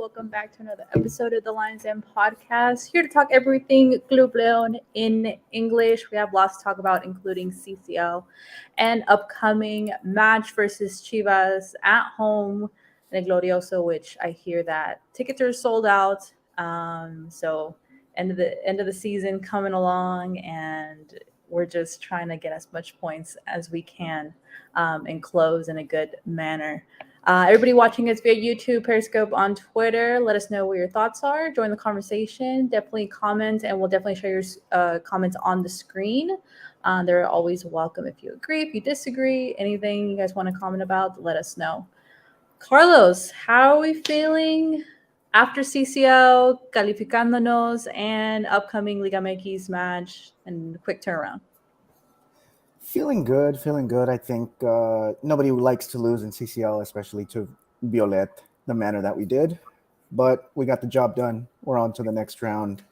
Welcome back to another episode of the Lions Den podcast. Here to talk everything Club Leon in English. We have lots to talk about, including CCL and upcoming match versus Chivas at home in El Glorioso, which I hear that tickets are sold out. So end of the season coming along, and we're just trying to get as much points as we can and close in a good manner. Everybody watching us via YouTube, Periscope, on Twitter, let us know what your thoughts are. Join the conversation. Definitely comment, and we'll definitely share your comments on the screen. They're always welcome if you agree, if you disagree, anything you guys want to comment about, let us know. Carlos, how are we feeling after CCL, calificándonos, and upcoming Liga MX match and quick turnaround? Feeling good, feeling good. I think nobody likes to lose in CCL, especially to Violet, the manner that we did. But we got the job done. We're on to the next round,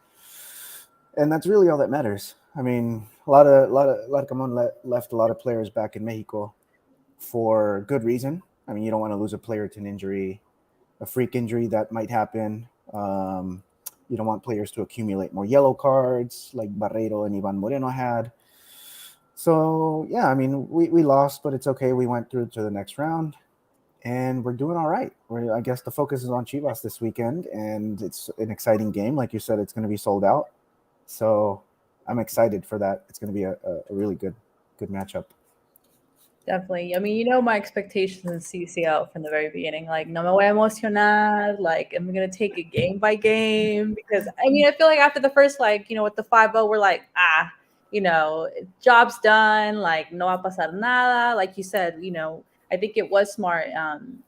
and that's really all that matters. I mean, a lot of Camon left a lot of players back in Mexico for good reason. I mean, you don't want to lose a player to an injury, a freak injury that might happen. You don't want players to accumulate more yellow cards like Barreiro and Ivan Moreno had. So, yeah, I mean, we lost, but it's okay. We went through to the next round, and we're doing all right. I guess the focus is on Chivas this weekend, and it's an exciting game. Like you said, it's going to be sold out. So I'm excited for that. It's going to be a really good matchup. Definitely. I mean, my expectations in CCL from the very beginning. Like, no me voy a emocionar. Like, I'm going to take it game by game. Because, I mean, I feel like after the first, with the 5-0, we're like, job's done. Like, no va a pasar nada. Like you said, I think it was smart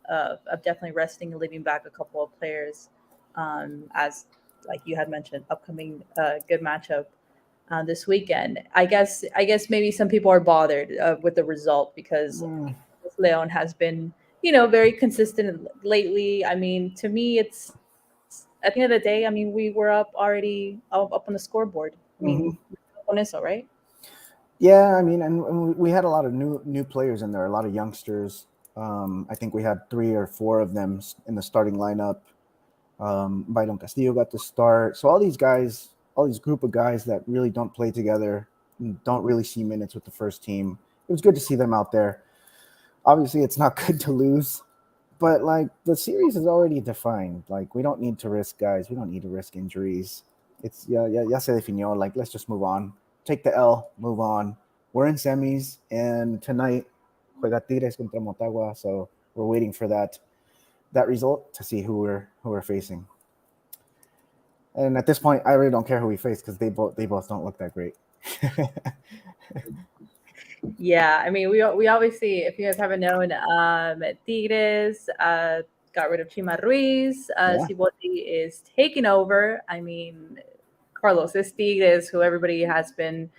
of definitely resting and leaving back a couple of players as, like you had mentioned, upcoming good matchup this weekend. I guess maybe some people are bothered with the result because Leon has been, very consistent lately. I mean, to me, it's at the end of the day. I mean, we were up already up on the scoreboard. I mean, on eso, right? Yeah, I mean, and we had a lot of new players in there, a lot of youngsters. I think we had 3 or 4 of them in the starting lineup. Byron Castillo got to start. So all these guys, all these group of guys that really don't play together, don't really see minutes with the first team. It was good to see them out there. Obviously, it's not good to lose, but like the series is already defined. Like we don't need to risk guys. We don't need to risk injuries. It's ya se definió. Like let's just move on. Take the L, move on. We're in semis, and tonight juega Tigres contra Motagua. So we're waiting for that result to see who we're facing. And at this point, I really don't care who we face because they both don't look that great. Yeah, I mean, we obviously, if you guys haven't known, Tigres got rid of Chima Ruiz. Yeah. Siboldi is taking over. I mean, Carlos is Tigres, who everybody has been,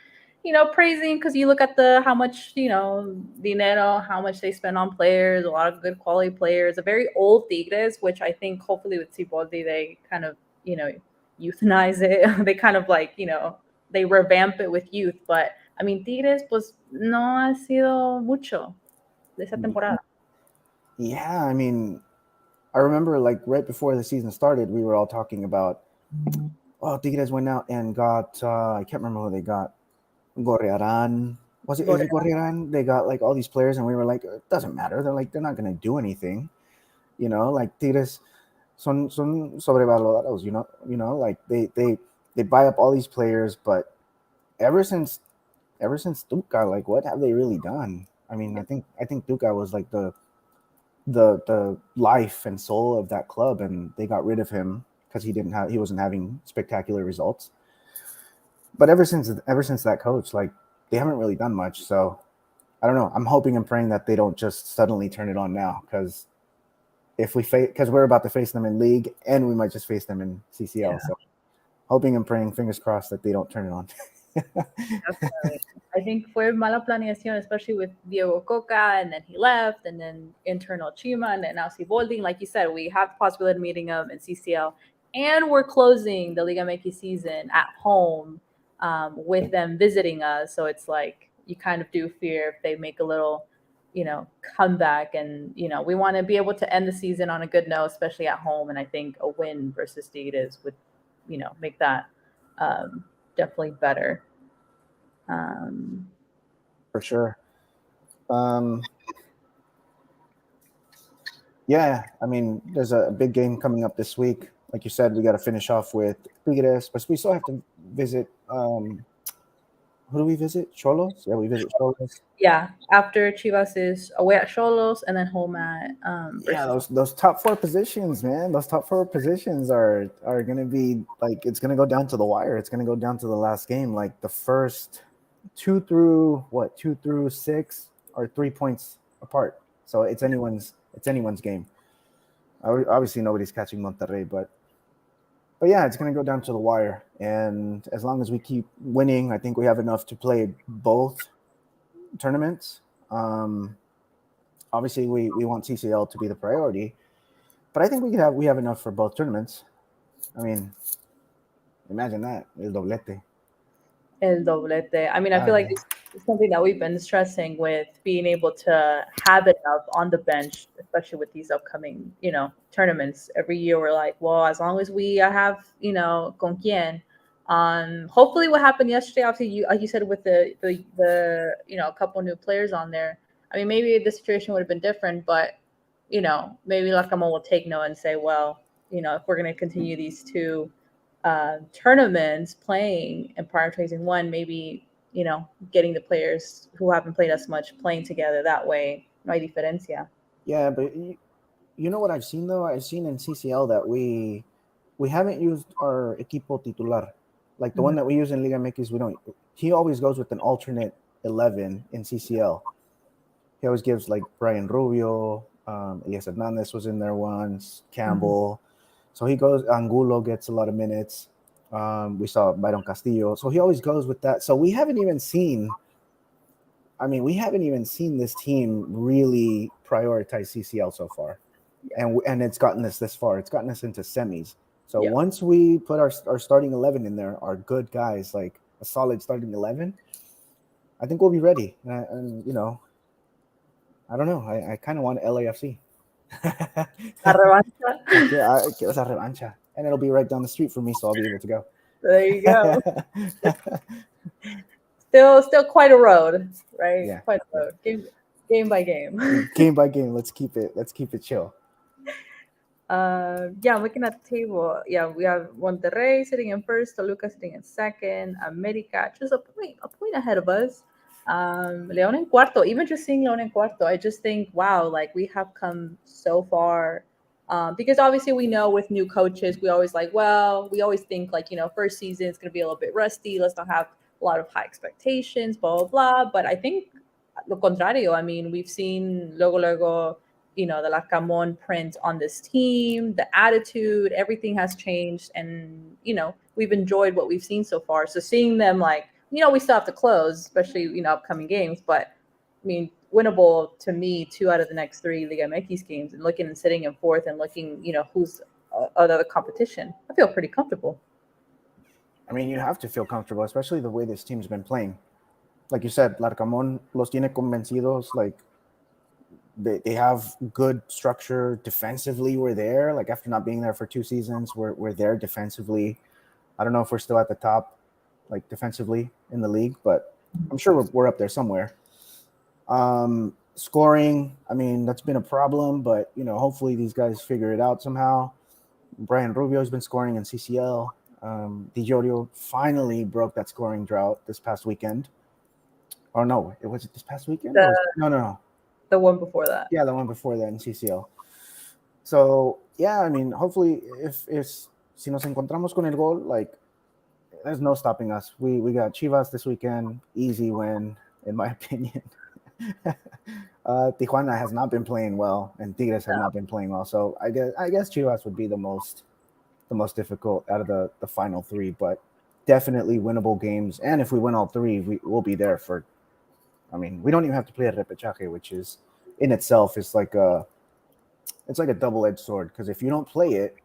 praising because you look at how much, dinero, how much they spend on players, a lot of good quality players, a very old Tigres, which I think hopefully with Siboldi they kind of, euthanize it. They kind of they revamp it with youth, but I mean, Tigres, pues no ha sido mucho de esa temporada. Yeah, I mean, I remember like right before the season started, we were all talking about, oh, Tigres went out and got, I can't remember who they got. Gorriaran. Is it Gorriaran? They got like all these players, and we were like, it doesn't matter. They're not going to do anything. Like Tigres son sobrevalorados, like they buy up all these players, but ever since Tuca, like what have they really done? I mean, I think Tuca was like the life and soul of that club, and they got rid of him because he wasn't having spectacular results. But ever since that coach, like they haven't really done much. So I don't know. I'm hoping and praying that they don't just suddenly turn it on now, because if we because we're about to face them in league and we might just face them in CCL. Yeah. So hoping and praying, fingers crossed, that they don't turn it on. Definitely. I think fue mala planeación, especially with Diego Coca, and then he left, and then internal Chima, and then now Siboldi. Like you said, we have the possibility of meeting him in CCL, and we're closing the Liga MX season at home with them visiting us. So it's like you kind of do fear if they make a little come back. And, we want to be able to end the season on a good note, especially at home. And I think a win versus Tigres would, make that definitely better. For sure. Yeah, I mean, there's a big game coming up this week. Like you said, we got to finish off with Tigres, but we still have to visit. Who do we visit? Cholos? Yeah, we visit Cholos. Yeah, after Chivas is away at Xolos and then home at Yeah, versus. those top four positions, man. Those top four positions are gonna be like it's gonna go down to the wire. It's gonna go down to the last game. Like the first two through six are 3 points apart. So it's anyone's game. Obviously, nobody's catching Monterrey, but yeah, it's gonna go down to the wire. And as long as we keep winning, I think we have enough to play both tournaments. Obviously, we want CCL to be the priority, but I think we have enough for both tournaments. I mean, imagine that el doblete. El doblete. I mean, I feel like Dale. it's something that we've been stressing with being able to have enough on the bench, especially with these upcoming, tournaments. Every year we're like, well, as long as we have, con quien. Hopefully, what happened yesterday, obviously, like you said, with the a couple new players on there. I mean, maybe the situation would have been different, but maybe Lacamo will take note and say, well, if we're going to continue these two tournaments playing and prioritizing one, maybe getting the players who haven't played as much playing together that way. No hay diferencia. Yeah, but you know what I've seen though? I've seen in CCL that we haven't used our equipo titular, like the one that we use in Liga MX. We don't. He always goes with an alternate 11 in CCL. He always gives like Brian Rubio, Elias Hernandez was in there once, Campbell. So he goes. Angulo gets a lot of minutes. We saw Byron Castillo. So he always goes with that. So we haven't even seen. I mean, we haven't even seen this team really prioritize CCL so far, and it's gotten us this far. It's gotten us into semis. So Yeah. once we put our starting 11 in there, our good guys, like a solid starting 11, I think we'll be ready. And I don't know. I kind of want LAFC. La revancha. I quiero esa revancha, and it'll be right down the street for me, so I'll be able to go. There you go. Still quite a road, right? Yeah, Quite a road. Game by game. game by game. Let's keep it chill. Yeah, I'm looking at the table. Yeah, we have Monterrey sitting in first, Toluca sitting in second, America just a point ahead of us. León en cuarto. Even just seeing León en cuarto, I just think, wow, like we have come so far. Because obviously we know with new coaches, we always we always think like, first season is going to be a little bit rusty. Let's not have a lot of high expectations, blah, blah, blah. But I think lo contrario. I mean, we've seen luego, the Lacamon print on this team, the attitude, everything has changed. And, we've enjoyed what we've seen so far. So seeing them we still have to close, especially, upcoming games. But I mean, winnable to me, 2 out of the next 3 Liga MX games, and looking and sitting in fourth and looking, who's other competition. I feel pretty comfortable. I mean, you have to feel comfortable, especially the way this team's been playing. Like you said, Larcamón los tiene convencidos. Like they have good structure defensively. We're there. Like after not being there for 2 seasons, we're there defensively. I don't know if we're still at the top, like defensively in the league, but I'm sure we're up there somewhere. Scoring, I mean, that's been a problem, but hopefully these guys figure it out somehow. Brian Rubio has been scoring in CCL. Di Giorgio finally broke that scoring drought this past weekend. Or no, was it this past weekend? No. The one before that. Yeah, the one before that in CCL. So yeah, I mean, hopefully, if si nos encontramos con el gol, like there's no stopping us. We got Chivas this weekend, easy win in my opinion. Tijuana has not been playing well, and Tigres have not been playing well. So I guess Chivas would be the most difficult out of the final 3, but definitely winnable games. And if we win all 3, we'll be there for. I mean, we don't even have to play a repechaje, which is in itself is like a double-edged sword, because if you don't play it,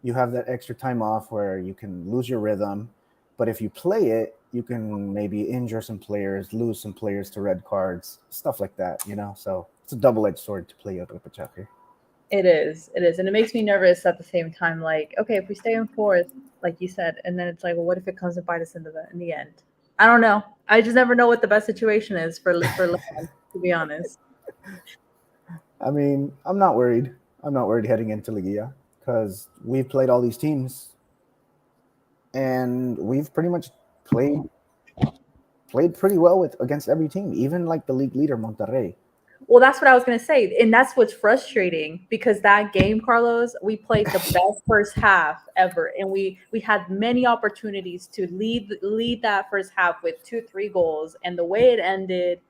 you have that extra time off where you can lose your rhythm. But if you play it, you can maybe injure some players, lose some players to red cards, stuff like that, you know? So it's a double-edged sword to play up repechaje. It is, and it makes me nervous at the same time. Like, okay, if we stay in fourth, like you said, and then it's like, well, what if it comes to bite us in the end? I don't know. I just never know what the best situation is for Leon, to be honest. I mean, I'm not worried. I'm not worried heading into Liguilla because we've played all these teams and we've pretty much played pretty well with against every team, even like the league leader Monterrey. Well, that's what I was gonna say, and that's what's frustrating because that game, Carlos, we played the best first half ever, and we had many opportunities to lead that first half with 2-3 goals, and the way it ended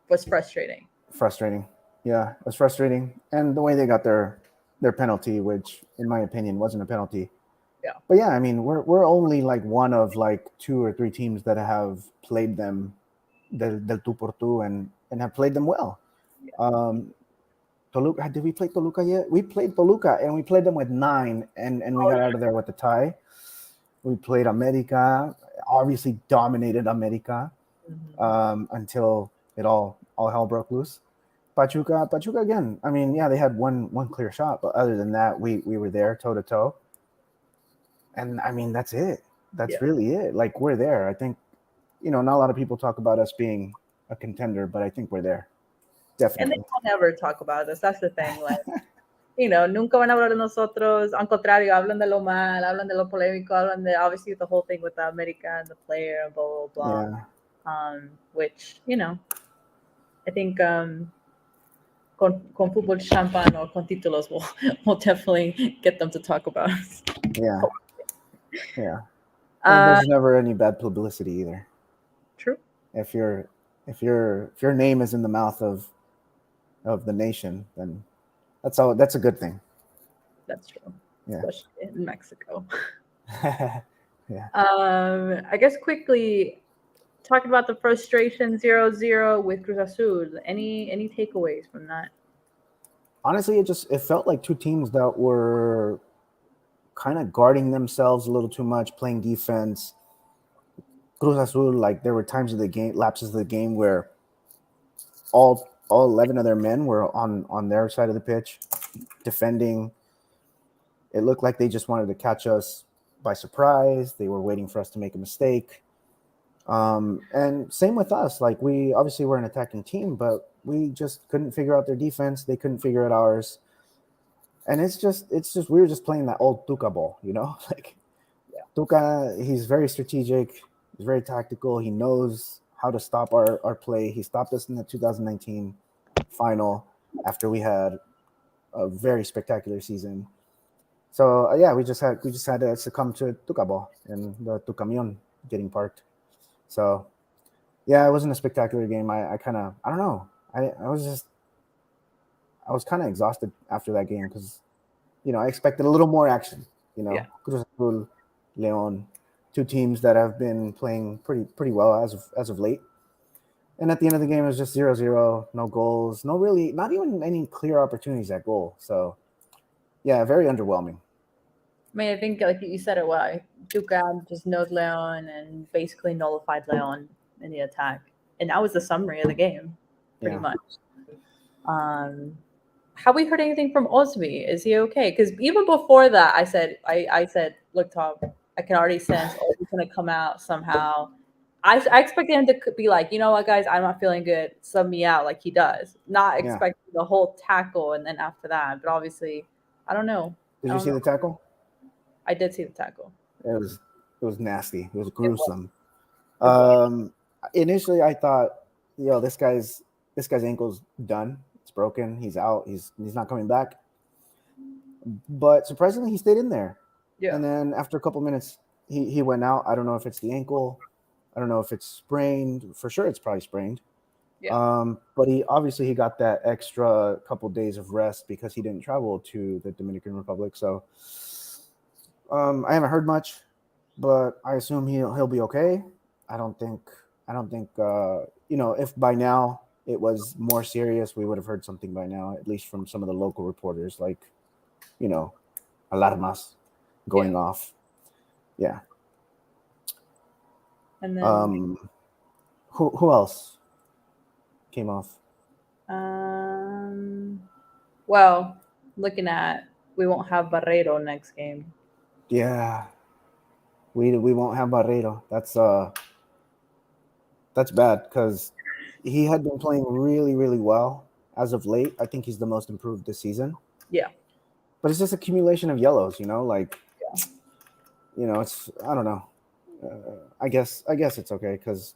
was frustrating. Frustrating. Yeah, it was frustrating. And the way they got their penalty, which in my opinion wasn't a penalty. Yeah. But yeah, I mean, we're only like one of like 2 or 3 teams that have played them del two por two and have played them well. Um, Toluca, did we play Toluca yet? We played Toluca and we played them with 9 and we Oh got out of there with the tie. We played America, obviously dominated America yeah. Mhm. until it all hell broke loose. Pachuca again. I mean, yeah, they had one clear shot, but other than that, we were there toe to toe. And I mean, that's it. That's Yeah. really it. Like we're there. I think not a lot of people talk about us being a contender, but I think we're there. And they Definitely. will never talk about us. That's the thing. Like, nunca van a hablar de nosotros. Al contrario, hablan de lo mal, hablan de lo polémico, hablan de obviously the whole thing with the America and the player and blah blah blah. Yeah. Which I think con fútbol champán or con títulos will definitely get them to talk about us. Yeah. Yeah. And Uh, there's never any bad publicity either. True. If your if your name is in the mouth of the nation, then that's a good thing. That's true, Yeah. especially in Mexico. Yeah. I guess quickly talking about the frustration 0-0 with Cruz Azul. Any takeaways from that? Honestly, it felt like 2 teams that were kind of guarding themselves a little too much, playing defense. Cruz Azul, like there were times of the game, lapses of the game where all 11 of their men were on their side of the pitch defending. It looked like they just wanted to catch us by surprise. They were waiting for us to make a mistake. And same with us. Like we obviously were an attacking team, but we just couldn't figure out their defense. They couldn't figure out ours. And it's just we were just playing that old Tuca ball, like Yeah. Tuca, he's very strategic, he's very tactical, he knows how to stop our play. He stopped us in the 2019 final after we had a very spectacular season. So yeah, we just had to succumb to Tuca ball and the Tucamion getting parked. So yeah, it wasn't a spectacular game. I kind of I don't know. I was kind of exhausted after that game because I expected a little more action. Yeah. Cruz Azul, Leon, 2 teams that have been playing pretty well as of late. And at the end of the game, it was just 0-0, no goals, no really, not even any clear opportunities at goal. So yeah, very underwhelming. I mean, I think like you said it well. Duca just knows Leon and basically nullified Leon in the attack, and that was the summary of the game, pretty Yeah, much. Um, have we heard anything from Osby? Is he okay? Because even before that, I said, look, Tom, I can already sense Osby's gonna come out somehow. I expected him to be like, you know what, guys, I'm not feeling good. Sub me out, like he does. Not yeah. expecting the whole tackle and then after that, but obviously, I don't know. Did I you don't see know. the tackle? I did see the tackle. It was nasty. It was It was. gruesome. It was. Um, Initially, I thought, this guy's ankle's done. It's broken. He's out. He's not coming back. But surprisingly, he stayed in there. Yeah. And then after a couple minutes, he went out. I don't know if it's the ankle. I don't know if it's sprained. For sure, it's probably sprained. Yeah. But he got that extra couple days of rest because he didn't travel to the Dominican Republic. So I haven't heard much, but I assume he'll be okay. I don't think if by now it was more serious, we would have heard something by now, at least from some of the local reporters, like you know alarmas Yeah. going off. Yeah. And then, Um, who else came off? um, well, looking at, we won't have Barreiro next game. Yeah, we won't have Barreiro. That's bad because he had been playing really really well as of late. I think he's the most improved this season. Yeah. But it's just accumulation of yellows, like Yeah. it's I don't know. I guess it's okay because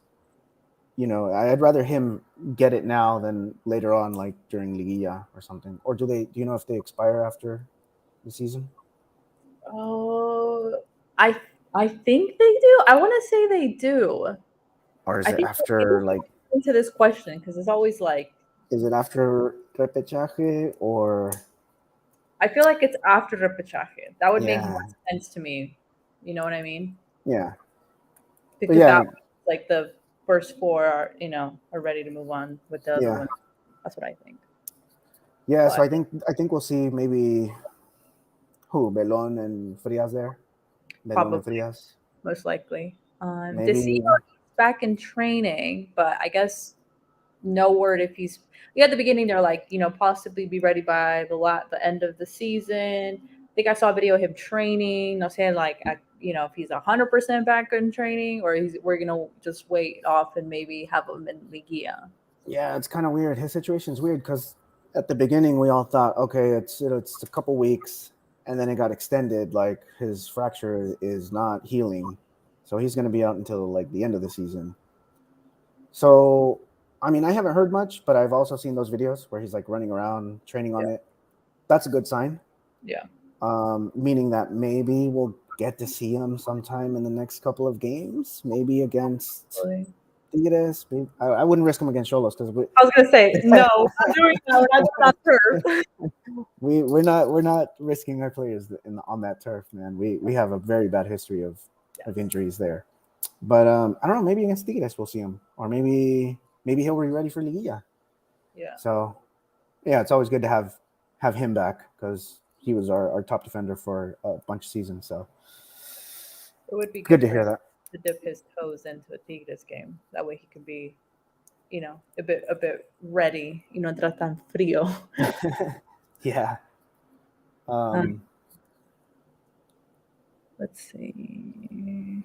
I'd rather him get it now than later on, like during Liguilla or something. Or do you know if they expire after the season? Oh, I I think they do. I want to say they do. Or is I it think after like into this question because it's always like is it after repechaje or I feel like it's after repechaje. That would make more yeah, sense to me. You know what I mean? yeah. But Because that yeah, like the first four are are ready to move on with the other yeah. one. That's what I think. Yeah, so But I think we'll see maybe who Belon and Frias there. Belon and probably Frias. most likely. Decino Maybe is back in training, but I guess no word if he's. Yeah, at the beginning they're like possibly be ready by the end of the season. I think I saw a video of him training. They're saying like if he's 100% back in training or we're gonna just wait off and maybe have him in Ligia. yeah, it's kind of weird. His situation's weird because at the beginning we all thought, okay, it's a couple weeks, and then it got extended. Like his fracture is not healing, so he's going to be out until like the end of the season. So, I mean, I haven't heard much, but I've also seen those videos where he's like running around training on Yeah, it. That's a good sign. yeah. Meaning that maybe we'll get to see him sometime in the next couple of games, maybe against Really. Tigres. I wouldn't risk him against Cholos because I was gonna say no, not doing that. We're not doing that turf. we're not risking our players on that turf, man. We have a very bad history of Yes. injuries there. But I don't know. Maybe against Tigres we'll see him, or maybe he'll be ready for Liguilla. Yeah, So yeah, it's always good to have him back because he was our top defender for a bunch of seasons. So it would be good good to for him hear that. to dip his toes into a Tigres game. That way he could be a bit ready. Entrar tan frío. Yeah. Um, Um, let's see.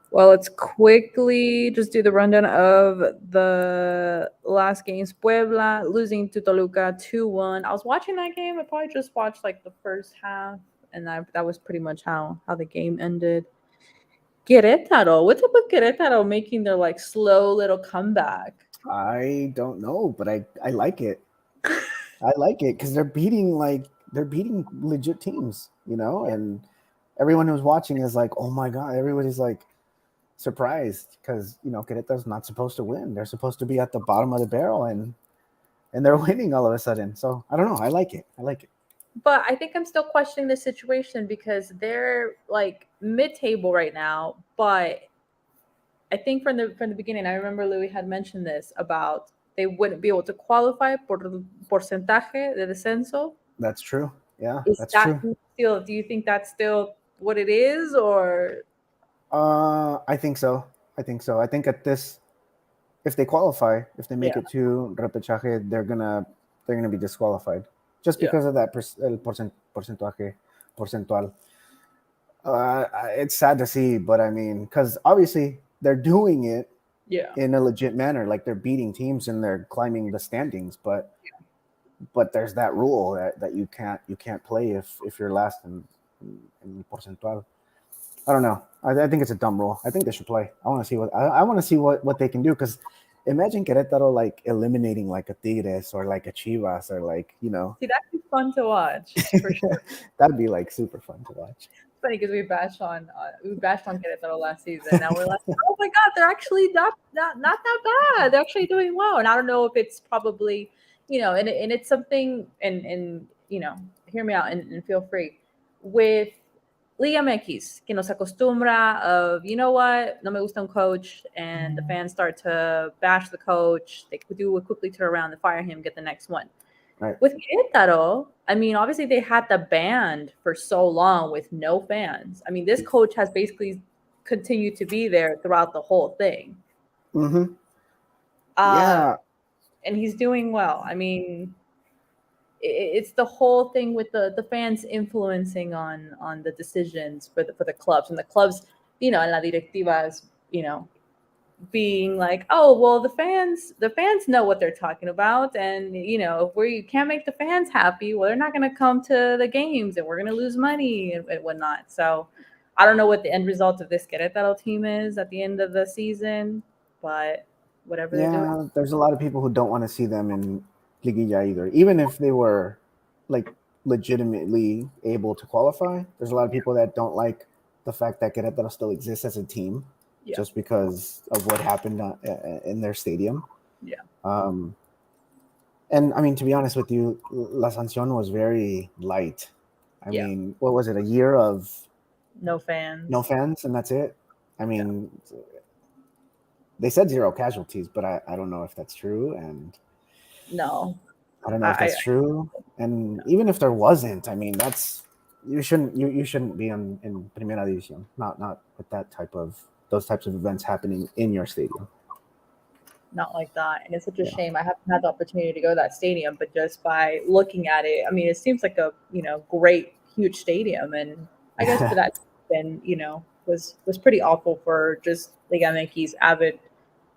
Well, let's quickly just do the rundown of the last games. Puebla losing to Toluca 2-1. I was watching that game. I probably just watched like the first half, and that was pretty much how the game ended. Querétaro. What's up with Querétaro making their like slow little comeback? I don't know, but I like it. I like it because they're beating legit teams, and everyone who's watching is like, oh my god, everybody's like surprised because Querétaro's not supposed to win. They're supposed to be at the bottom of the barrel, and they're winning all of a sudden. So I don't know. I like it. I like it. But I think I'm still questioning the situation because they're like mid-table right now. But I think from the beginning, I remember Louis had mentioned this about they wouldn't be able to qualify por porcentaje de descenso. That's true. Yeah, Is that's that true. still? Do you think that's still what it is, or I think so. I think so. I think if they qualify, if they yeah, make it to repechaje, they're gonna be disqualified just yeah, because of that porcentaje porcentual. It's sad to see, but I mean, because obviously they're doing it yeah, in a legit manner, like they're beating teams and they're climbing the standings. But there's that rule that you can't play if you're last in porcentual. I don't know. I think it's a dumb rule. I think they should play. I want to see what they can do because imagine Querétaro like eliminating like a Tigres or like a Chivas or like See, that'd be fun to watch for sure. that'd be like super fun to watch. Funny because we bashed on Querétaro last season. Now we're like, oh my god, they're actually not that bad. They're actually doing well. And I don't know if it's probably and it's something and hear me out and feel free with Liga MX que nos acostumbra of what no me gusta un coach and the fans start to bash the coach. They do quickly turn around and fire him, get the next one. Right. With Querétaro, I mean, obviously they had the band for so long with no fans. I mean, this coach has basically continue to be there throughout the whole thing. Mm-hmm. Uh, Yeah. and he's doing well. I mean, it's the whole thing with the fans influencing on the decisions for the clubs, and the clubs, and la directivas, being like, oh well, the fans know what they're talking about, and if we can't make the fans happy, well, they're not going to come to the games, and we're going to lose money and whatnot. So I don't know what the end result of this Querétaro team is at the end of the season, but whatever they're doing. Yeah, there's a lot of people who don't want to see them in Liguilla either, even if they were like legitimately able to qualify. There's a lot of people that don't like the fact that Querétaro still exists as a team, Yeah. just because of what happened in their stadium. Yeah. Um, and I mean, to be honest with you, La Sanción was very light. I Yeah. mean, what was it? A year of No fans. no fans, and that's it. I Yeah. mean, they said 0 casualties, but I don't know if that's true. And No. I don't know if I that's true. And even if there wasn't, I mean, that's you shouldn't be in Primera División. Not with those types of events happening in your stadium. not like that. And it's such a Yeah. shame. I haven't had the opportunity to go to that stadium, but just by looking at it, I mean, it seems like a great, huge stadium, and I guess for that, then was pretty awful for just Liga MX avid,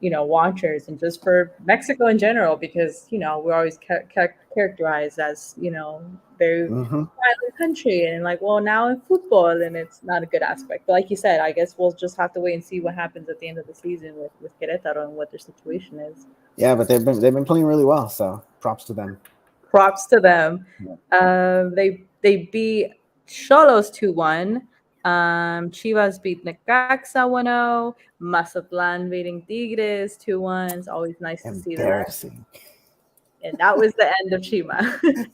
watchers, and just for Mexico in general, because we're always characterized as very Mm-hmm. violent country, and like, well, now in football, and it's not a good aspect. But like you said, I guess we'll just have to wait and see what happens at the end of the season with Querétaro and what their situation is. Yeah, but they've been playing really well, so props to them. Props to them. Yeah. They beat Cholos 2-1. Chivas beat Necaxa 1-0. Mazatlan beating Tigres 2-1. It's always nice to see that. Embarrassing. And that was the end of Chima.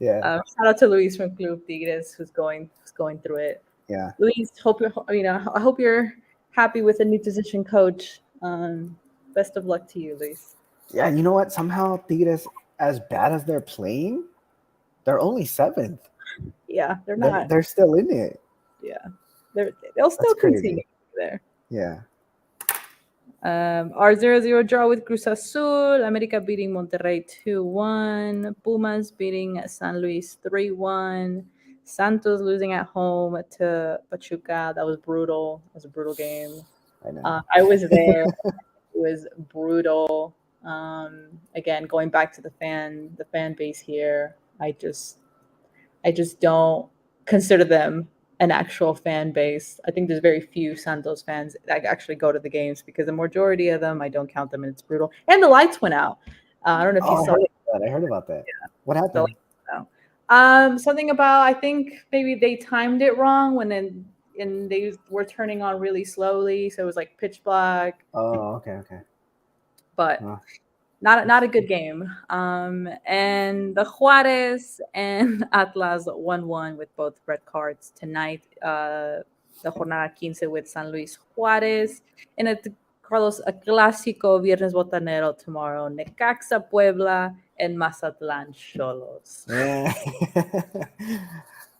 Yeah. Shout out to Luis from Club Tigres, who's going through it. Yeah. Luis, I hope you're happy with the new position coach. Best of luck to you, Luis. Yeah. You know what? Somehow Tigres, as bad as they're playing, they're only 7th. Yeah, they're They're not. they're still in it. Yeah, they'll That's still continue crazy. there. Yeah. Our 0-0 draw with Cruz Azul. America beating Monterrey 2-1. Pumas beating San Luis 3-1. Santos losing at home to Pachuca. That was brutal. It was a brutal game. I know. I was there. It was brutal. Again, going back to the fan base here, I just don't consider them an actual fan base. I think there's very few Santos fans that actually go to the games, because the majority of them, I don't count them, and it's brutal. And the lights went out. I don't know if you Oh, saw I heard about that. What the happened? lights went out. Something about, I think maybe they timed it wrong and they were turning on really slowly, so it was like pitch black. Oh, okay. But Oh, not a good game. And the Juarez and Atlas 1-1 with both red cards tonight. The jornada 15 with San Luis Juarez. And Carlos, a clásico Viernes Botanero tomorrow. Necaxa Puebla and Mazatlan Cholos. yeah.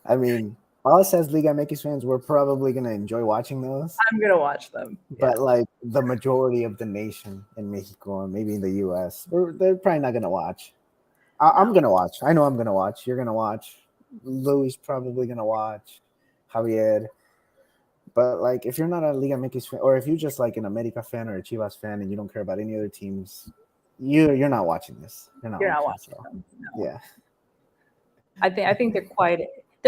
I mean, us as Liga MX fans, we're probably gonna enjoy watching those. I'm gonna watch them. But like the majority of the nation in Mexico and maybe in the US, they're probably not gonna watch. I'm gonna watch. I know I'm gonna watch. You're gonna watch. Louis probably gonna watch. Javier. But like, if you're not a Liga MX fan, or if you're just like an America fan or a Chivas fan and you don't care about any other teams, you're not watching this. You're not watching. So, them. No. yeah. I think they're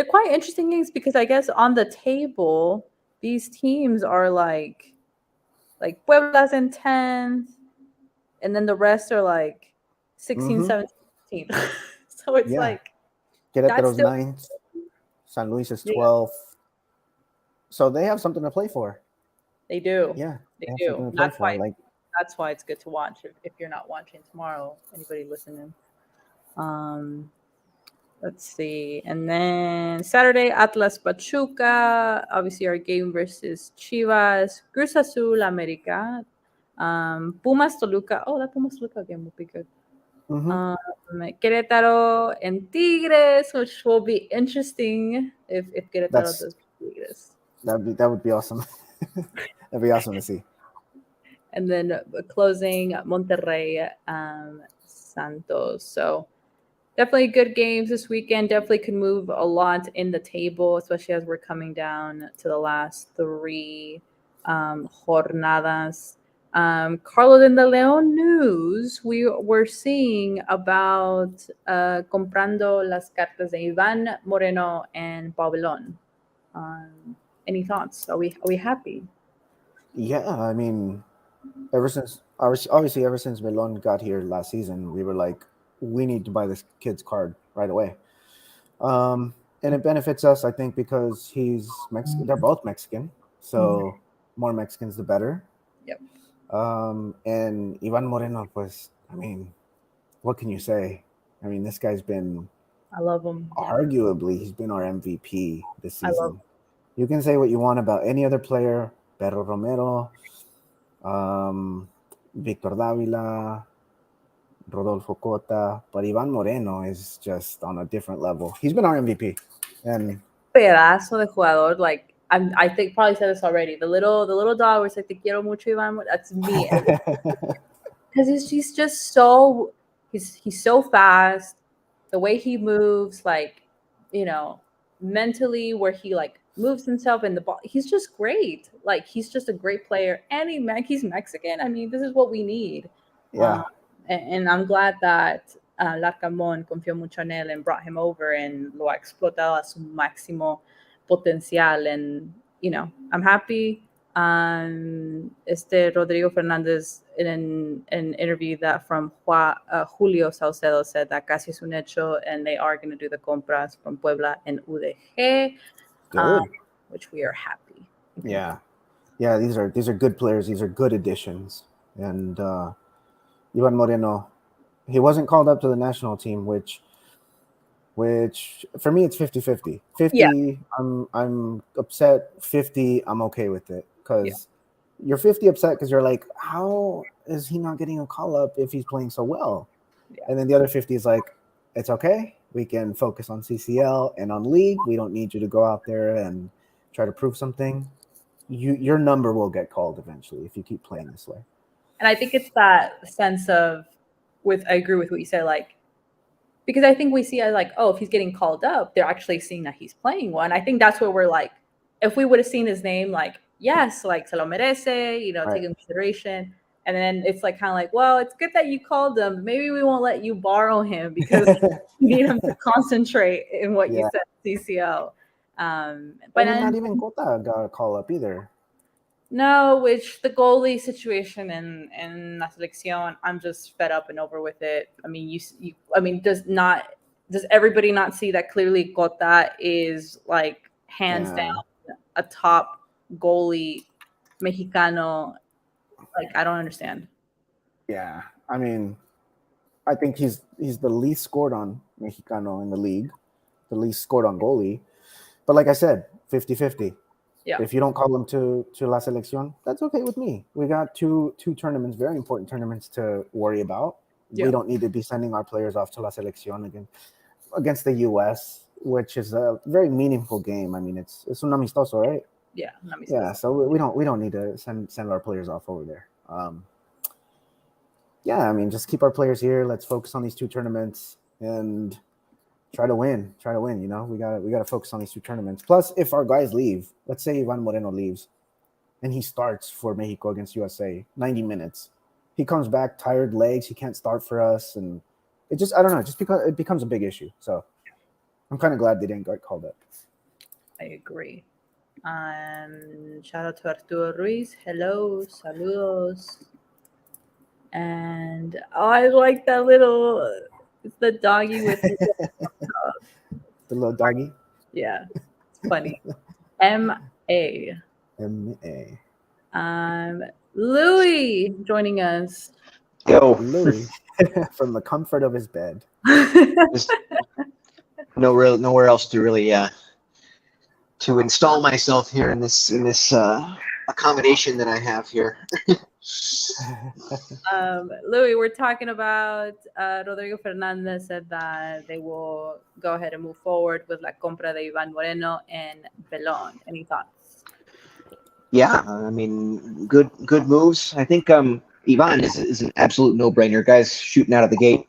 quite interesting games, because I guess on the table these teams are like Puebla's in 10th, and then the rest are like 16, Mm-hmm. 17. So it's like that's Querétaro's still 9th. San Luis is Yeah. 12th. So they have something to play for. They do. Yeah, They have do. something to play for. Like, That's why it's good to watch if you're not watching tomorrow. Anybody listening? Let's see. And then Saturday, Atlas Pachuca. Obviously, our game versus Chivas. Cruz Azul America. Pumas Toluca. Oh, that Pumas Toluca game will be good. mm-hmm. Querétaro and Tigres, which will be interesting if Querétaro That's does beat Tigres. That would be awesome. That'd be awesome to see. And then closing Monterrey, Santos. So definitely good games this weekend. Definitely could move a lot in the table, especially as we're coming down to the last three jornadas. Carlos, in the León news, we were seeing about comprando las cartas de Iván Moreno and Pabellón. Any thoughts? Are we happy? Yeah, I mean, obviously ever since Melon got here last season, we were like, we need to buy this kid's card right away. And it benefits us, I think, because he's Mexican. They're both Mexican, so more Mexicans the better. Yep. And Ivan Moreno, pues, I mean, what can you say? I mean, this guy's been I love him. arguably he's been our MVP this I love season. You can say what you want about any other player, Pedro Romero, Victor Davila, Rodolfo Cota, but Ivan Moreno is just on a different level. He's been our MVP, and pedazo de jugador. Like I think probably said this already. The little dog was like, "Te quiero mucho, Ivan." That's me. Because he's just so he's so fast. The way he moves, like mentally, where he like moves himself in the ball, he's just great. Like he's just a great player, and he's Mexican. I mean, this is what we need. yeah, And I'm glad that Larcamón confió mucho en él and brought him over and lo ha explotado a su máximo potencial. And I'm happy. Rodrigo Fernandez in an interview that from Julio Saucedo said that casi es un hecho and they are going to do the compras from Puebla and UDG, good. which we are happy. Yeah, yeah. These are good players. These are good additions. And Ivan Moreno, he wasn't called up to the national team, which for me it's 50-50. 50, Yeah. I'm upset. 50, I'm okay with it, because you're 50 upset because you're like, how is he not getting a call up if he's playing so well? Yeah. And then the other 50 is like, it's okay. We can focus on CCL and on league. We don't need you to go out there and try to prove something. Your number will get called eventually if you keep playing this way. And I think it's that sense of I agree with what you said, like, because I think we see as like, oh, if he's getting called up, they're actually seeing that he's playing well. And I think that's where we're like, if we would have seen his name, like, yes, like se lo merece, Right. take into consideration. And then it's like kind of like, well, it's good that you called him. Maybe we won't let you borrow him because you need him to concentrate in what you said, CCL. But not even Cota got a call up either. No, which the goalie situation in La Selección, I'm just fed up and over with it. I mean, does everybody not see that clearly Cota is like hands down a top goalie Mexicano? Like, I don't understand. Yeah, I mean, I think he's the least scored on Mexicano in the league, the least scored on goalie. But like I said, 50-50. Yeah. If you don't call him to La Selección, that's okay with me. We got two tournaments, very important tournaments to worry about. Yeah. We don't need to be sending our players off to La Selección against the U.S., which is a very meaningful game. I mean, it's un amistoso, right? Yeah, amistoso. Yeah. So we don't need to send our players off over there. Yeah, I mean, just keep our players here. Let's focus on these two tournaments and try to win. We gotta focus on these two tournaments. Plus, if our guys leave, let's say Ivan Moreno leaves, and he starts for Mexico against USA, 90 minutes. He comes back tired legs. He can't start for us, and I don't know. Just because it becomes a big issue. So I'm kind of glad they didn't get called up. I agree. Shout out to Arturo Ruiz. Hello, saludos. And I like that little. It's the doggy with the little doggy. Yeah, it's funny. M.A. Louis joining us. Yo. Louis from the comfort of his bed. Nowhere else to really to install myself here in this accommodation that I have here. Louis, we're talking about Rodrigo Fernandez said that they will go ahead and move forward with la compra de Ivan Moreno and Belon. Any thoughts? Yeah, I mean, good moves. I think Ivan is an absolute no-brainer. Guys shooting out of the gate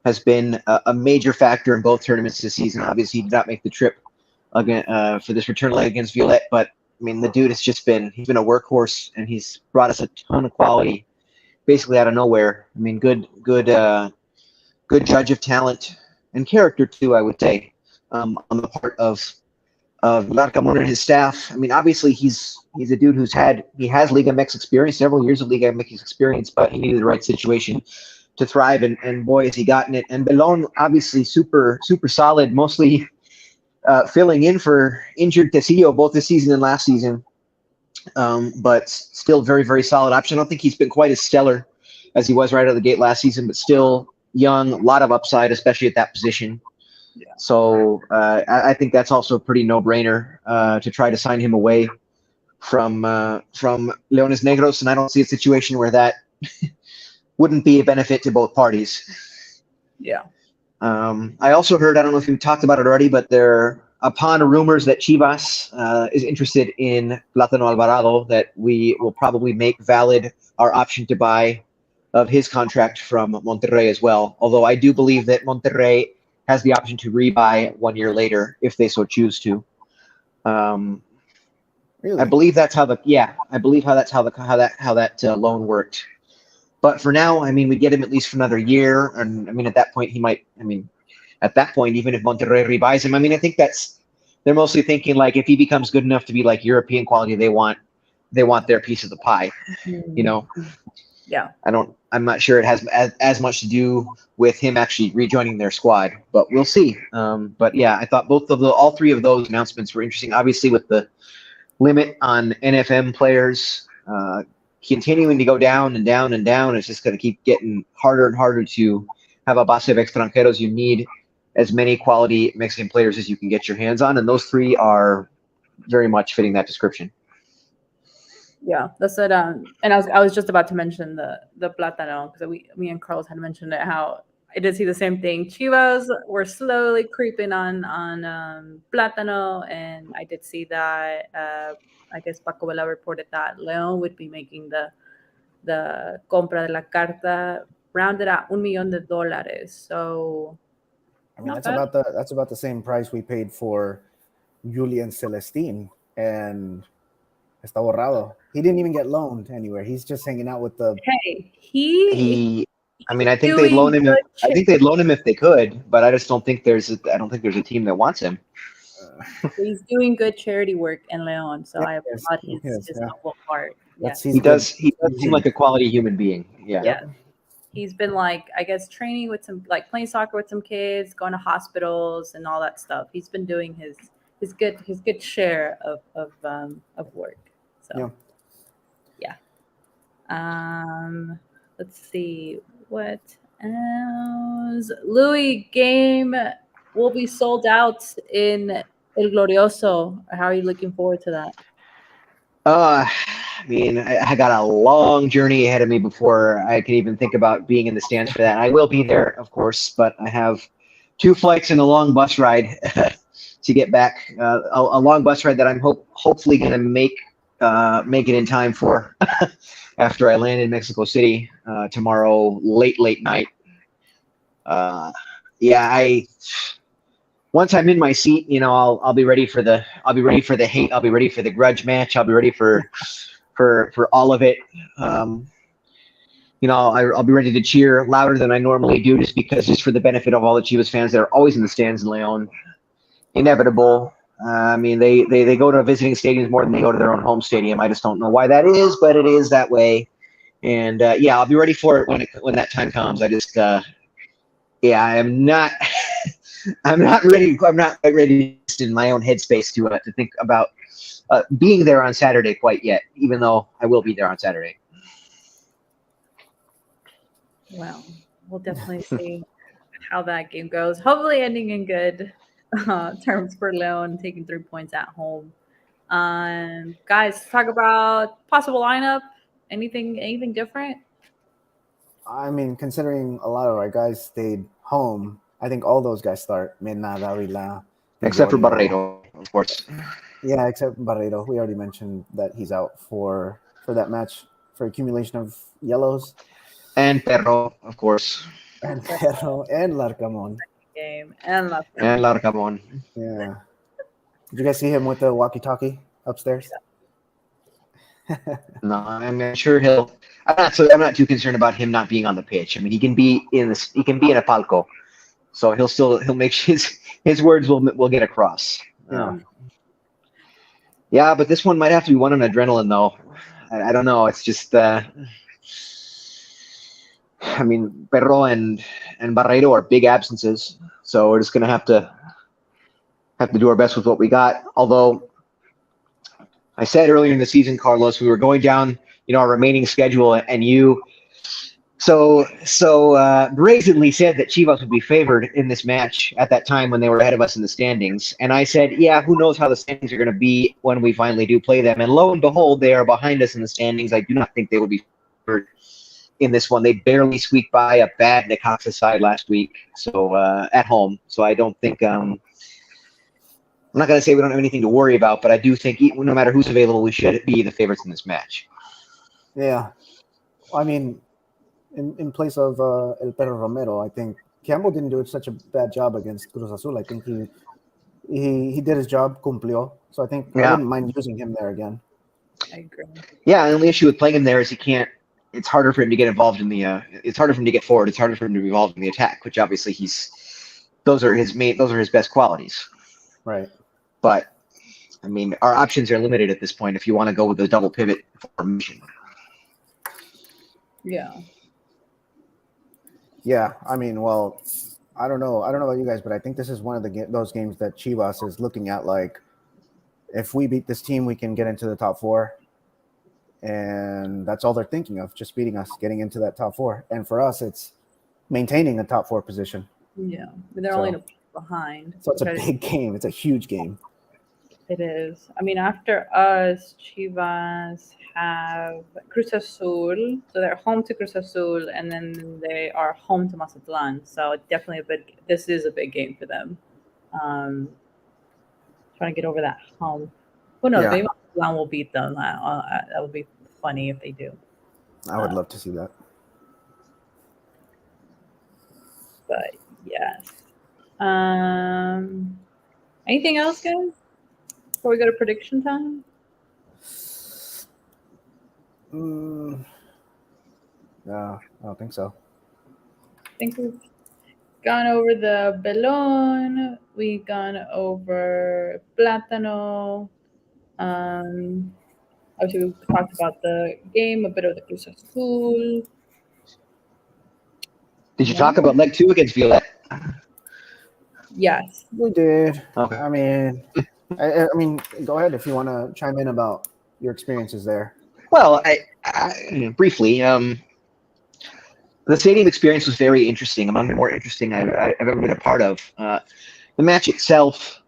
has been a major factor in both tournaments this season. Obviously, he did not make the trip again for this return leg against Violet, but I mean, the dude has just been—he's been a workhorse, and he's brought us a ton of quality, basically out of nowhere. I mean, good judge of talent and character too, I would say, on the part of Larcamón and his staff. I mean, obviously he's a dude he has Liga MX experience, several years of Liga MX experience, but he needed the right situation to thrive, and boy has he gotten it. And Belon, obviously super solid, mostly filling in for injured Tecillo both this season and last season, but still very solid option. I don't think he's been quite as stellar as he was right out of the gate last season, but still young, a lot of upside, especially at that position. Yeah. So I think that's also a pretty no-brainer to try to sign him away from Leones Negros, and I don't see a situation where that wouldn't be a benefit to both parties. Yeah. I also heard, I don't know if you talked about it already, but upon rumors that Chivas is interested in Plátano Alvarado, that we will probably make valid our option to buy of his contract from Monterrey as well. Although I do believe that Monterrey has the option to rebuy 1 year later if they so choose to. Really? I believe that's how that loan worked. But for now, I mean, we get him at least for another year, and I mean, at that point, he might. I mean, at that point, even if Monterrey rebuys him, I mean, I think they're mostly thinking like if he becomes good enough to be like European quality, they want their piece of the pie, you know. Yeah. I'm not sure it has as much to do with him actually rejoining their squad, but we'll see. But yeah, I thought all three of those announcements were interesting. Obviously, with the limit on NFM players continuing to go down and down and down, it's just going to keep getting harder and harder to have a base of extranjeros. You need as many quality Mexican players as you can get your hands on, and those three are very much fitting that description. Yeah, that's it. And I was just about to mention the Plátano, because me and Carlos had mentioned it, how I did see the same thing. Chivas were slowly creeping on Plátano, and I did see that I guess Paco Vela reported that León would be making the compra de la carta rounded at $1 million. So I mean, not that's about the same price we paid for Julian Celestine and Está Borrado. He didn't even get loaned anywhere. He's just hanging out with the. Hey, he I mean, I think they'd loan him. I think they'd loan him if they could, but I just don't think there's a team that wants him. He's doing good charity work in León, so I applaud his noble heart. Yes. He does seem like a quality human being. Yeah. He's been like, I guess, training with some, like playing soccer with some kids, going to hospitals and all that stuff. He's been doing his good share of work. So yeah. Let's see what else. Louis game will be sold out in El Glorioso. How are you looking forward to that? I mean, I got a long journey ahead of me before I can even think about being in the stands for that. I will be there, of course, but I have 2 flights and a long bus ride to get back. A long bus ride that I'm hopefully going to make it in time for after I land in Mexico City tomorrow late night. Once I'm in my seat, you know, I'll be ready for the hate. I'll be ready for the grudge match. I'll be ready for all of it. You know, I'll be ready to cheer louder than I normally do, just for the benefit of all the Chivas fans that are always in the stands in León. Inevitable. I mean, they go to visiting stadiums more than they go to their own home stadium. I just don't know why that is, but it is that way. And I'll be ready for it when that time comes. I just I'm not. I'm not ready. I'm not ready in my own headspace to think about being there on Saturday quite yet. Even though I will be there on Saturday. Well, we'll definitely see how that game goes. Hopefully, ending in good terms for León, taking 3 points at home. Guys, talk about possible lineup. Anything different? I mean, considering a lot of our guys stayed home, I think all those guys start. Mena, Davila, Except for Barreiro, of course. Yeah, except Barreiro. We already mentioned that he's out for that match for accumulation of yellows. And Perro, of course. And Perro and Larcamon. Game and last one. And Larcamon. Yeah. Did you guys see him with the walkie-talkie upstairs? No, I'm sure he'll. I'm not too concerned about him not being on the pitch. I mean, he can be in this. He can be in a palco, so he'll make his words will get across. Yeah. Yeah, but this one might have to be one on adrenaline, though. I don't know. It's just. I mean, Perro and Barreiro are big absences, so we're just gonna have to do our best with what we got. Although I said earlier in the season, Carlos, we were going down, our remaining schedule, and you so brazenly said that Chivas would be favored in this match at that time when they were ahead of us in the standings. And I said, yeah, who knows how the standings are going to be when we finally do play them. And lo and behold, they are behind us in the standings. I do not think they will be favored in this one. They barely squeaked by a bad Necaxa side last week, so at home. So I don't think I'm not going to say we don't have anything to worry about, but I do think no matter who's available, we should be the favorites in this match. Yeah. I mean, in place of El Perro Romero, I think Campbell didn't do such a bad job against Cruz Azul. I think he did his job, cumplió. So I think I wouldn't mind using him there again. I agree. Yeah, the only issue with playing him there is he can't. It's harder for him to get involved in the. It's harder for him to get forward. It's harder for him to be involved in the attack, which obviously those are his best qualities. Right. But I mean, our options are limited at this point. If you want to go with the double pivot formation. Yeah. Yeah, I mean, well, I don't know about you guys, but I think this is one of those games that Chivas is looking at like, if we beat this team, we can get into the top four, and that's all they're thinking of, just beating us, getting into that top four. And for us, it's maintaining a top four position. Yeah, but they're only behind. So it's a big game. It's a huge game. It is. I mean, after us, Chivas have Cruz Azul, so they're home to Cruz Azul, and then they are home to Mazatlan. So definitely this is a big game for them. Trying to get over that hump. Who knows? Maybe Mazatlan will beat them. That would be funny if they do. I would love to see that. But yes. Anything else, guys? Before we go to prediction time? No, I don't think so. I think we've gone over the Belon. We've gone over Plátano. Obviously, we talked about the game, a bit of the Cruz Azul. Did you talk about leg 2 against Violet? Yes. We did. Okay. I mean, go ahead if you want to chime in about your experiences there. Well, I briefly, the stadium experience was very interesting, among the more interesting I've ever been a part of. The match itself,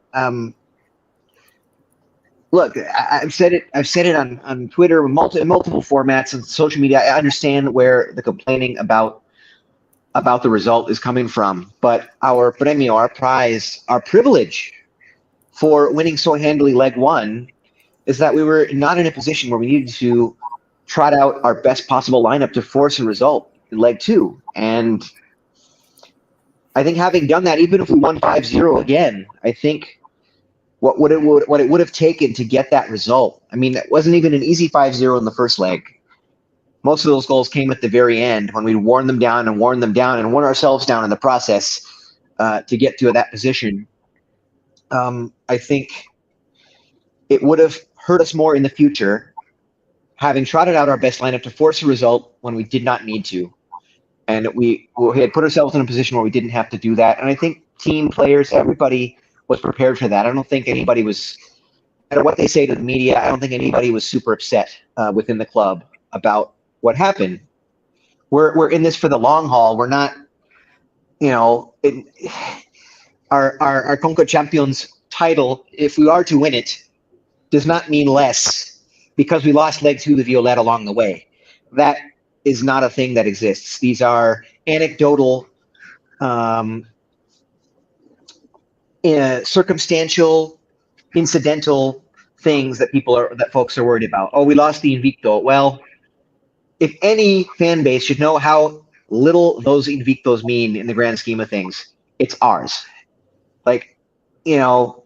look, I've said it on Twitter, in multiple formats and social media. I understand where the complaining about the result is coming from, but our premio, our prize, our privilege for winning so handily leg 1 is that we were not in a position where we needed to trot out our best possible lineup to force a result in leg 2. And I think having done that, even if we won 5-0 again, I think what it would have taken to get that result. I mean, it wasn't even an easy 5-0 in the first leg. Most of those goals came at the very end when we worn them down and worn ourselves down in the process to get to that position. I think it would have hurt us more in the future having trotted out our best lineup to force a result when we did not need to. And we had put ourselves in a position where we didn't have to do that. And I think team players, everybody was prepared for that. I don't think anybody was, no matter what they say to the media, I don't think anybody was super upset within the club about what happened. We're in this for the long haul. We're not, our Conca Champions title, if we are to win it, does not mean less because we lost leg 2 to Violet along the way. That is not a thing that exists. These are anecdotal, circumstantial, incidental things that folks are worried about. Oh, we lost the Invicto. Well, if any fan base should know how little those Invictos mean in the grand scheme of things, it's ours. Like, you know,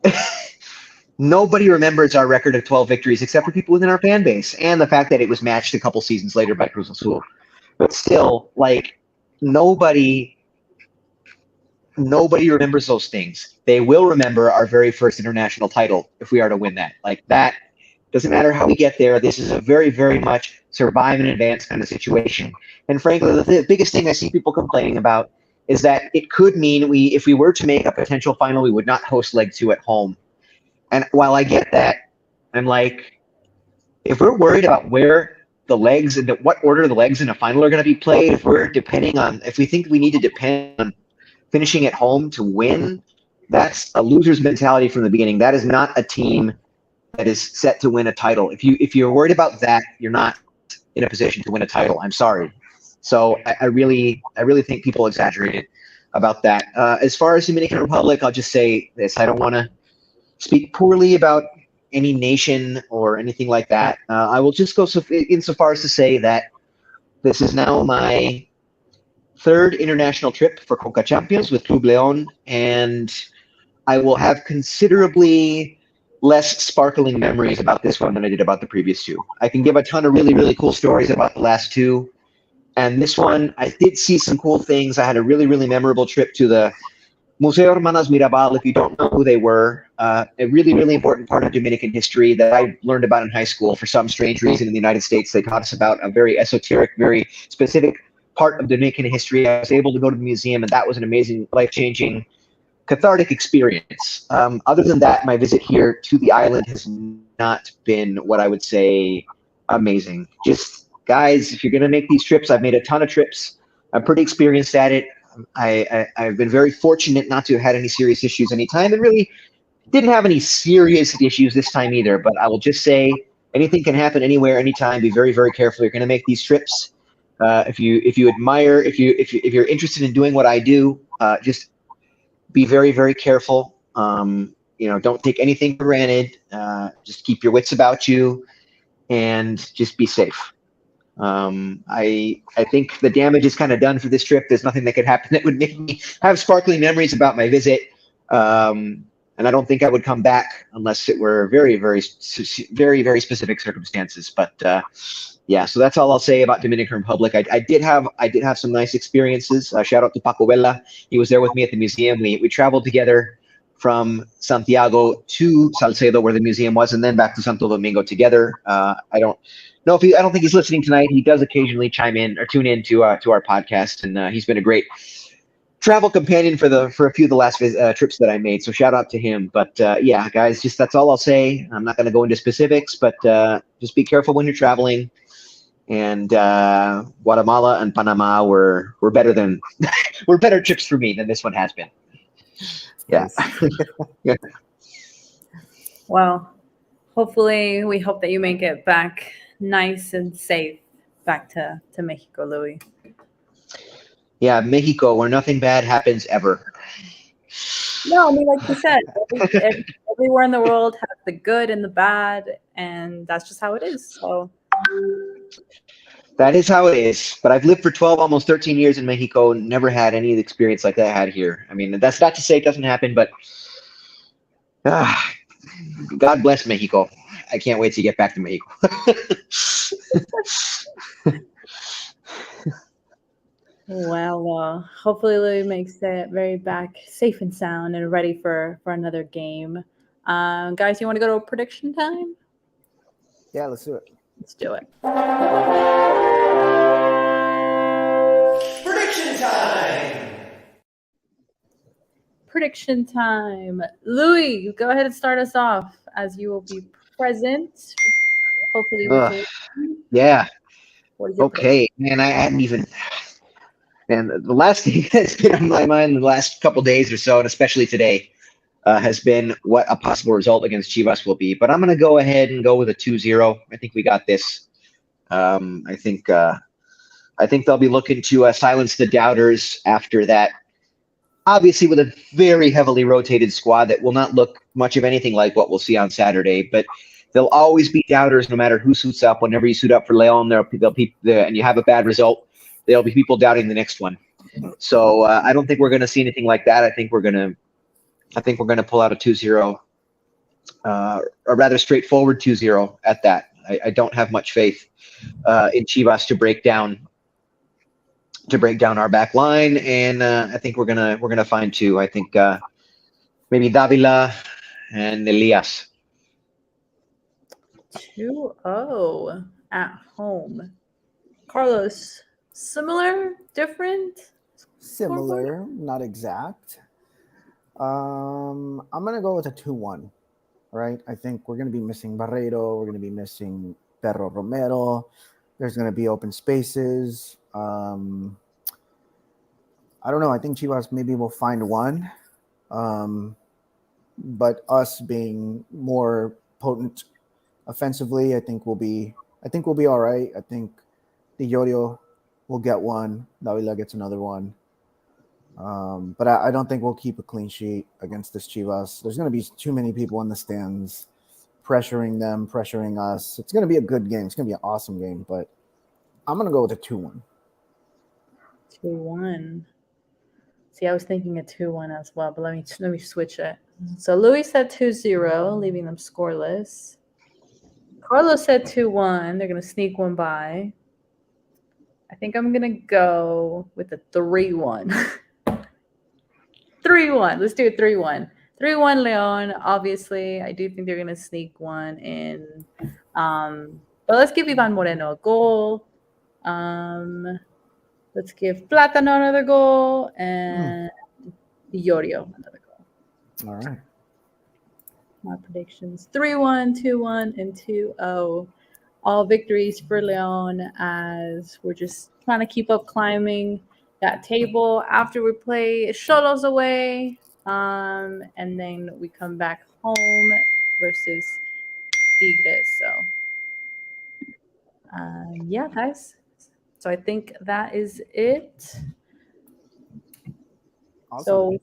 nobody remembers our record of 12 victories except for people within our fan base, and the fact that it was matched a couple seasons later by Cruz Azul. But still, like, nobody remembers those things. They will remember our very first international title if we are to win that. Like, that doesn't matter how we get there. This is a very, very much survive and advance kind of situation. And frankly, the biggest thing I see people complaining about is that it could mean if we were to make a potential final, we would not host leg 2 at home. And while I get that, I'm like, if we're worried about where the legs and what order the legs in a final are going to be played, if we think we need to depend on finishing at home to win, that's a loser's mentality from the beginning. That is not a team that is set to win a title. If you're worried about that, you're not in a position to win a title. I'm sorry. So I really think people exaggerated about that. As far as Dominican Republic, I'll just say this: I don't want to speak poorly about any nation or anything like that. I will just go insofar as to say that this is now my third international trip for Coca Champions with Club Leon, and I will have considerably less sparkling memories about this one than I did about the previous two. I can give a ton of really, really cool stories about the last two. And this one, I did see some cool things. I had a really, really memorable trip to the Museo Hermanas Mirabal. If you don't know who they were, a really, really important part of Dominican history that I learned about in high school. For some strange reason in the United States, they taught us about a very esoteric, very specific part of Dominican history. I was able to go to the museum, and that was an amazing, life-changing, cathartic experience. Other than that, my visit here to the island has not been what I would say amazing. Just, guys, if you're going to make these trips, I've made a ton of trips. I'm pretty experienced at it. I've been very fortunate not to have had any serious issues anytime, and really didn't have any serious issues this time either. But I will just say anything can happen anywhere, anytime. Be very, very careful. You're going to make these trips. If you're interested in doing what I do, just be very, very careful. Don't take anything for granted. Just keep your wits about you, and just be safe. I think the damage is kind of done for this trip. There's nothing that could happen that would make me have sparkling memories about my visit. And I don't think I would come back unless it were very, very, very, very specific circumstances. But yeah, so that's all I'll say about Dominican Republic. I did have some nice experiences. Shout out to Paco Vela. He was there with me at the museum. We traveled together from Santiago to Salcedo, where the museum was, and then back to Santo Domingo together. I don't think he's listening tonight. He does occasionally chime in or tune in to our podcast, and he's been a great travel companion for a few of the last trips that I made. So shout out to him. But yeah, guys, just that's all I'll say. I'm not going to go into specifics, but just be careful when you're traveling. And Guatemala and Panama were better were better trips for me than this one has been. Yeah. Yeah. Well, hopefully, we hope that you make it back nice and safe back to Mexico, Louis. Yeah, Mexico, where nothing bad happens ever. No, I mean, like you said, everywhere in the world has the good and the bad, and that's just how it is. So that is how it is. But I've lived for 12, almost 13 years in Mexico, and never had any of the experience like that I had here. I mean, that's not to say it doesn't happen, but God bless Mexico. I can't wait to get back to Mexico. Well, hopefully Louis makes it very back safe and sound and ready for another game. Guys, you want to go to a prediction time? Yeah, let's do it. Let's do it. Prediction time! Prediction time. Louis, go ahead and start us off, as you will be present. Hopefully. Yeah. What is your Okay. Man, I hadn't even... And the last thing that's been on my mind the last couple days or so, and especially today, has been what a possible result against Chivas will be. But I'm going to go ahead and go with a 2-0. I think we got this. I think they'll be looking to silence the doubters after that. Obviously, with a very heavily rotated squad that will not look much of anything like what we'll see on Saturday. But There'll always be doubters no matter who suits up. Whenever you suit up for Leon, there'll be and you have a bad result, there'll be people doubting the next one. So I don't think we're going to see anything like that. I think we're going to pull out a 2-0, a rather straightforward 2-0 at that. I don't have much faith in Chivas to break down our back line, and I think we're gonna find two. I think maybe Davila and Elias. 2-0 at home. Carlos, similar, different? Similar, not exact. I'm gonna go with a 2-1. Right? I think we're gonna be missing Barreiro. We're gonna be missing Perro Romero. There's gonna be open spaces. I don't know. I think Chivas maybe will find one, but us being more potent offensively, I think we'll be all right. I think Tldp will get one. Davila gets another one. But I don't think we'll keep a clean sheet against this Chivas. There's going to be too many people in the stands pressuring them, pressuring us. It's going to be a good game. It's going to be an awesome game, but I'm going to go with a 2-1. 2-1. See, I was thinking a 2-1 as well, but let me switch it. So Louis said 2-0, leaving them scoreless. Carlos said 2-1. They're going to sneak one by. I think I'm going to go with a 3-1. 3-1. Let's do it 3-1. 3-1 Leon. Obviously, I do think they're going to sneak one in. But let's give Ivan Moreno a goal. Let's give Platano another goal and Iorio another goal. All right. My predictions 3-1, 2-1, and 2-0. All victories for Leon as we're just trying to keep up climbing that table after we play Xolos away. And then we come back home versus Tigres. So, yeah, guys. So I think that is it. Awesome. So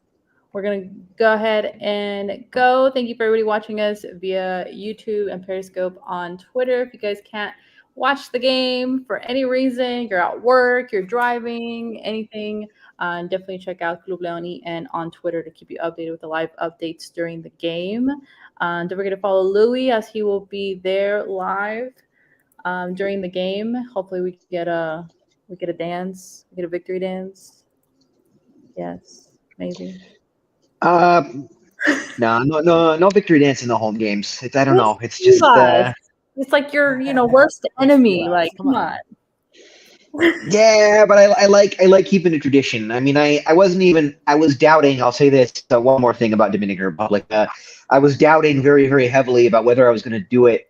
we're going to go ahead and go. Thank you for everybody watching us via YouTube and Periscope on Twitter. If you guys can't watch the game for any reason, you're at work, you're driving, anything, definitely check out Club Leoni and on Twitter to keep you updated with the live updates during the game. Don't forget to follow Louis as he will be there live during the game. Hopefully we get a dance, we get a victory dance. Yes, maybe. No victory dance in the home games. I don't know. It's just it's like your worst enemy. Like, come on. Yeah, but I like keeping a tradition. I mean, I was doubting. I'll say this one more thing about Dominican Republic. I was doubting very, very heavily about whether I was going to do it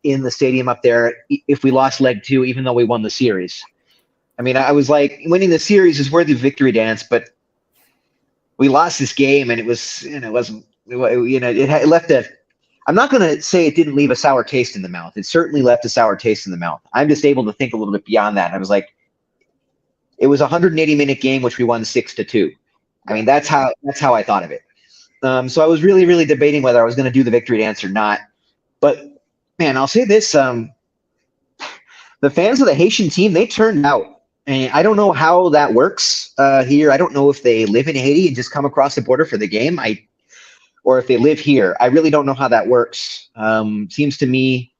in the stadium up there if we lost leg 2, even though we won the series. I mean, I was like, winning the series is worthy of victory dance, but we lost this game, and it left a. I'm not going to say it didn't leave a sour taste in the mouth. It certainly left a sour taste in the mouth. I'm just able to think a little bit beyond that. I was like, it was a 180-minute game, which we won 6-2. I mean, that's how I thought of it. So I was really, really debating whether I was going to do the victory dance or not. But man, I'll say this: the fans of the Haitian team, they turned out. And I don't know how that works here. I don't know if they live in Haiti and just come across the border for the game. Or if they live here. I really don't know how that works. Seems to me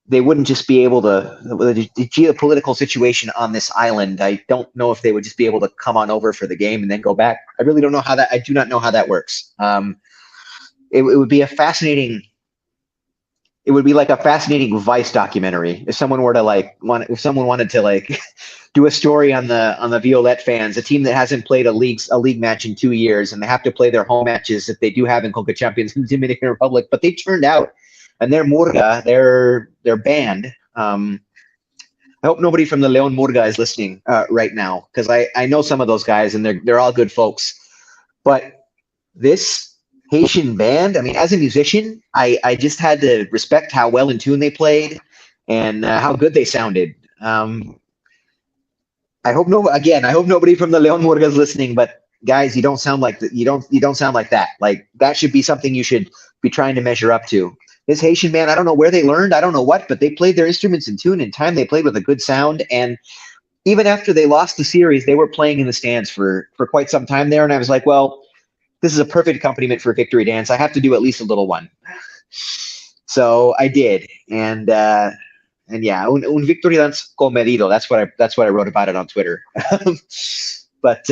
they wouldn't just be able to, the geopolitical situation on this island, I don't know if they would just be able to come on over for the game and then go back. I really don't know how that, I do not know how that works. It would be a fascinating, it would be like a fascinating Vice documentary. If someone were to if someone wanted to do a story on the Violet fans, a team that hasn't played a league match in 2 years, and they have to play their home matches that they do have in Coca Champions in the Dominican Republic, but they turned out, and they're Murga, they're banned. I hope nobody from the Leon Murga is listening right now, because I know some of those guys, and they're all good folks. But this Haitian band, I mean, as a musician, I just had to respect how well in tune they played and how good they sounded. I hope nobody from the Leon Murga is listening, but guys, you don't sound like that. You don't sound like that. Like, that should be something you should be trying to measure up to. this Haitian man, I don't know where they learned, I don't know what, but they played their instruments in tune in time. They played with a good sound, and even after they lost the series, they were playing in the stands for quite some time there. And I was like, well, this is a perfect accompaniment for Victory Dance. I have to do at least a little one. So I did, and yeah, un Victory Dance comedido. That's what I wrote about it on Twitter. But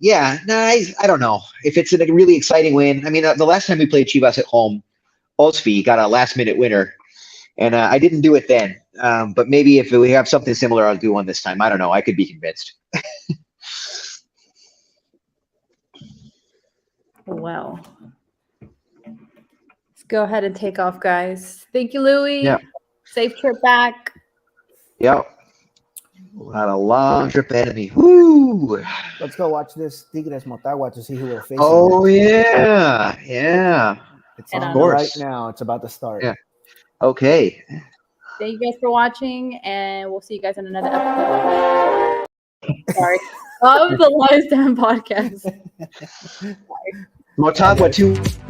yeah, no, I don't know if it's a really exciting win. I mean, the last time we played Chivas at home, Osfi got a last-minute winner, and I didn't do it then. But maybe if we have something similar, I'll do one this time. I don't know. I could be convinced. Well, let's go ahead and take off, guys. Thank you, Louie. Yeah. Safe trip back. Yep. Not a long trip ahead of me. Woo! Let's go watch this Tigres Motagua to see who we're facing. Oh yeah, yeah. It's And on of right course. now. It's about to start. Yeah. Okay. Thank you guys for watching, and we'll see you guys in another episode. Sorry. Of the Lions Den podcast. Motagua 2.